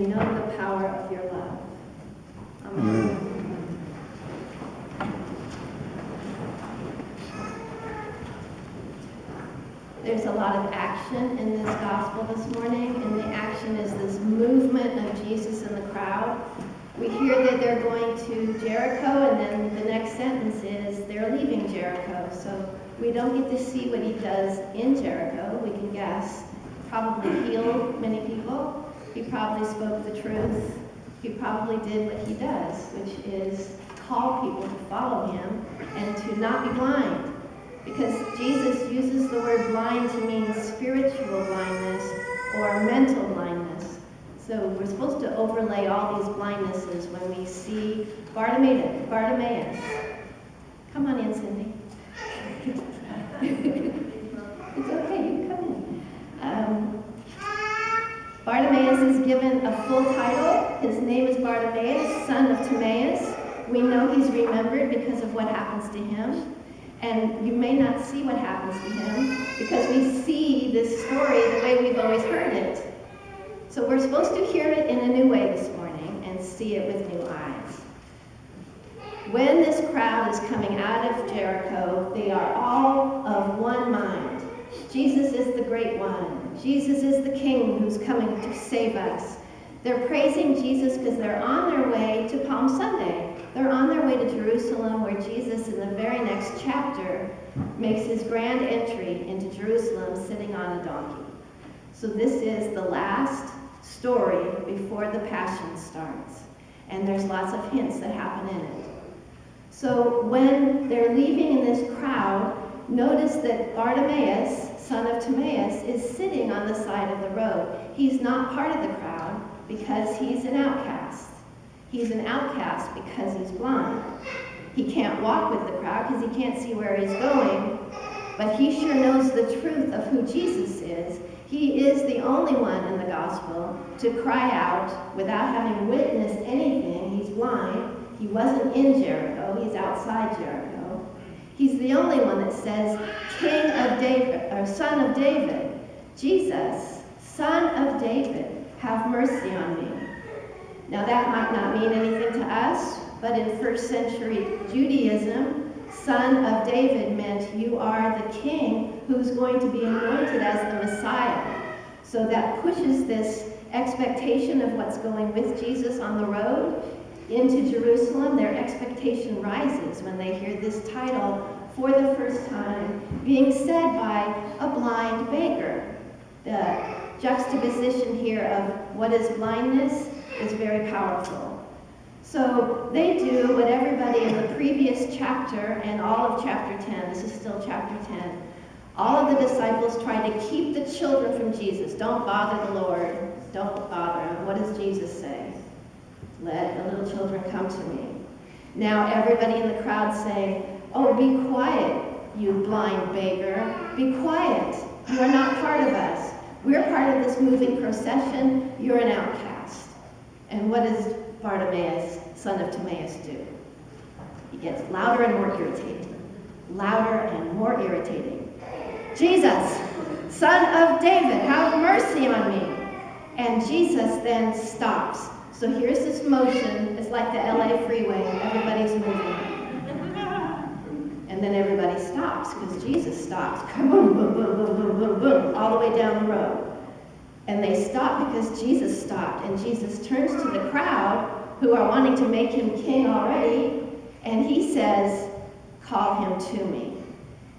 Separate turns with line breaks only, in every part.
know the power of your love. Amen. There's a lot of action in this gospel this morning, and the action is this movement of Jesus in the crowd. We hear that they're going to Jericho, and then the next sentence is they're leaving Jericho. So we don't get to see what he does in Jericho. We can guess. Probably healed many people. He probably spoke the truth. He probably did what he does, which is call people to follow him and to not be blind. Because Jesus uses the word blind to mean spiritual blindness or mental blindness. So we're supposed to overlay all these blindnesses when we see Bartimaeus. Come on in, Cindy. It's okay, you can come in. Bartimaeus is given a full title. His name is Bartimaeus, son of Timaeus. We know he's remembered because of what happens to him. And you may not see what happens to him because we see this story the way we've always heard it. So we're supposed to hear it in a new way this morning and see it with new eyes. When this crowd is coming out of Jericho, they are all of one mind. Jesus is the great one. Jesus is the King who's coming to save us. They're praising Jesus because they're on their way to Palm Sunday. They're on their way to Jerusalem, where Jesus, in the very next chapter, makes his grand entry into Jerusalem sitting on a donkey. So this is the last story before the Passion starts. And there's lots of hints that happen in it. So when they're leaving in this crowd, notice that Bartimaeus, son of Timaeus, is sitting on the side of the road. He's not part of the crowd because he's an outcast. He's an outcast because he's blind. He can't walk with the crowd because he can't see where he's going, but he sure knows the truth of who Jesus is. He is the only one in the gospel to cry out without having witnessed anything. He's blind. He wasn't in Jericho. He's outside Jericho. He's the only one that says, King of David, or Son of David, Jesus, Son of David, have mercy on me. Now that might not mean anything to us, but in first century Judaism, Son of David meant you are the king who's going to be anointed as the Messiah. So that pushes this expectation of what's going with Jesus on the road into Jerusalem. Their expectation rises when they hear this title for the first time being said by a blind beggar. The juxtaposition here of what is blindness is very powerful. So they do what everybody in the previous chapter and all of chapter 10, this is still chapter 10, all of the disciples try to keep the children from Jesus. Don't bother the Lord. Don't bother him. What does Jesus say? Let the little children come to me. Now everybody in the crowd saying, oh, be quiet, you blind beggar. Be quiet. You are not part of us. We're part of this moving procession. You're an outcast. And what does Bartimaeus, son of Timaeus, do? He gets louder and more irritating. Louder and more irritating. Jesus, son of David, have mercy on me. And Jesus then stops. So here's this motion. It's like the LA freeway. Everybody's moving. And then everybody stops because Jesus stops. Boom, boom, boom, boom, boom, boom, boom, all the way down the road. And they stop because Jesus stopped. And Jesus turns to the crowd who are wanting to make him king already. And he says, call him to me.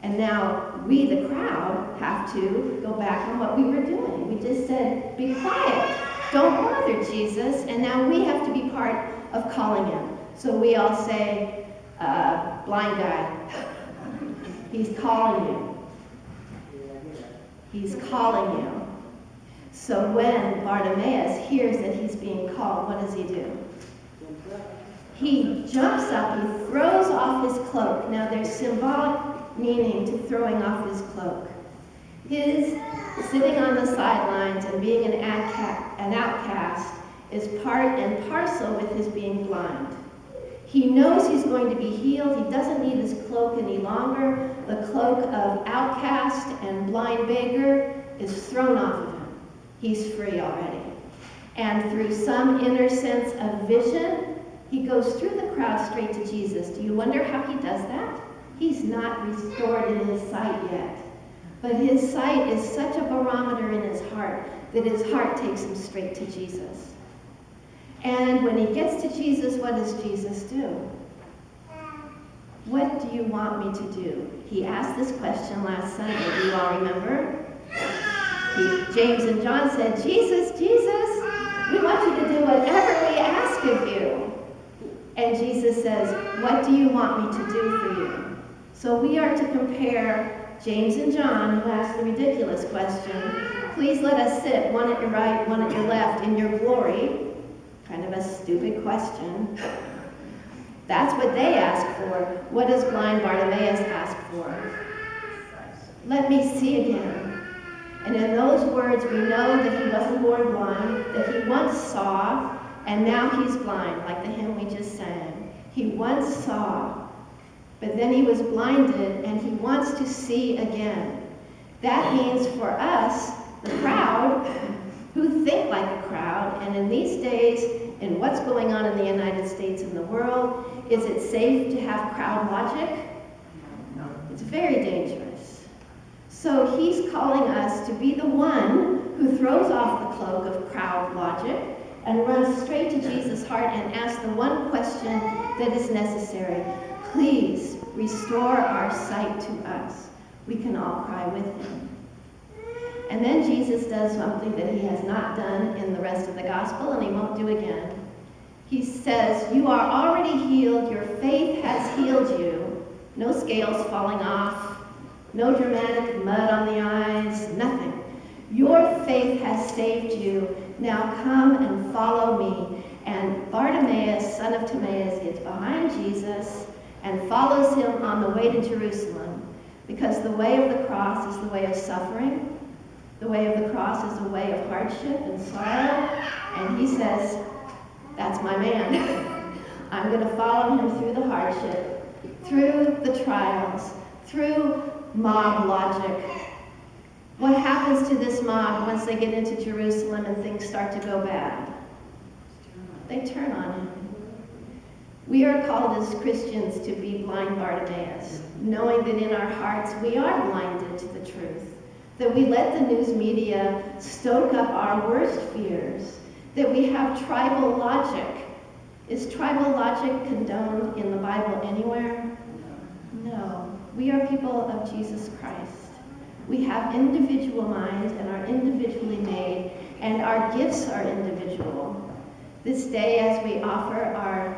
And now we, the crowd, have to go back on what we were doing. We just said, be quiet. Don't bother Jesus. And now we have to be part of calling him. So we all say, blind guy, he's calling you. He's calling you. So when Bartimaeus hears that he's being called, what does he do? He jumps up, he throws off his cloak. Now there's symbolic meaning to throwing off his cloak. His sitting on the sidelines and being an outcast is part and parcel with his being blind. He knows he's going to be healed. He doesn't need his cloak any longer. The cloak of outcast and blind beggar is thrown off of him. He's free already. And through some inner sense of vision, he goes through the crowd straight to Jesus. Do you wonder how he does that? He's not restored in his sight yet. But his sight is such a barometer in his heart that his heart takes him straight to Jesus. And when he gets to Jesus, what does Jesus do? What do you want me to do? He asked this question last Sunday. Do you all remember? James and John said, Jesus, Jesus, we want you to do whatever we ask of you. And Jesus says, what do you want me to do for you? So we are to compare James and John, who asked the ridiculous question, please let us sit, one at your right, one at your left, in your glory. Kind of a stupid question. That's what they asked for. What does blind Bartimaeus ask for? Let me see again. And in those words, we know that he wasn't born blind, that he once saw, and now he's blind, like the hymn we just sang. He once saw, but then he was blinded, and he wants to see again. That means for us, the crowd, who think like a crowd, and in these days, in what's going on in the United States and the world, is it safe to have crowd logic? No. It's very dangerous. So he's calling us to be the one who throws off the cloak of crowd logic and runs straight to Jesus' heart and asks the one question that is necessary. Please restore our sight to us. We can all cry with him. And then Jesus does something that he has not done in the rest of the gospel, and he won't do again. He says, you are already healed. Your faith has healed you. No scales falling off. No dramatic mud on the eyes. Nothing. Your faith has saved you. Now come and follow me. And Bartimaeus, son of Timaeus, gets behind Jesus and follows him on the way to Jerusalem. Because the way of the cross is the way of suffering. The way of the cross is a way of hardship and sorrow. And he says, that's my man. I'm going to follow him through the hardship, through the trials, through mob logic. What happens to this mob once they get into Jerusalem and things start to go bad? They turn on him. We are called as Christians to be blind Bartimaeus, knowing that in our hearts we are blinded to the truth, that we let the news media stoke up our worst fears, that we have tribal logic. Is tribal logic condoned in the Bible anywhere? No. We are people of Jesus Christ. We have individual minds and are individually made, and our gifts are individual. This day, as we offer our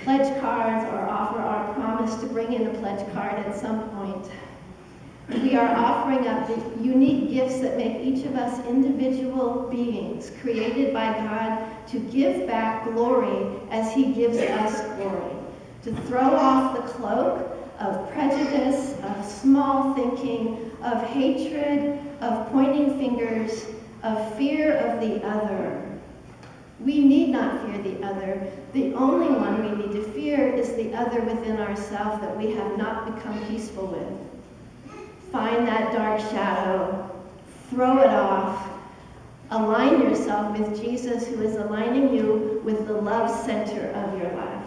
pledge cards or offer our promise to bring in a pledge card at some point, we are offering up the unique gifts that make each of us individual beings created by God to give back glory as he gives us glory, to throw off the cloak of prejudice, of small thinking, of hatred, of pointing fingers, of fear of the other. We need not fear the other. The only one we need to fear is the other within ourselves that we have not become peaceful with. Find that dark shadow, throw it off, align yourself with Jesus, who is aligning you with the love center of your life.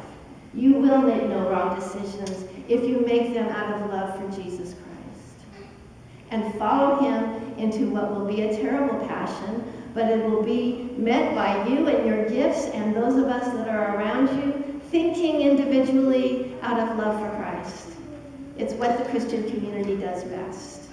You will make no wrong decisions if you make them out of love for Jesus Christ. And follow him into what will be a terrible passion, but it will be met by you and your gifts and those of us that are around you, thinking individually out of love for Christ. It's what the Christian community does best.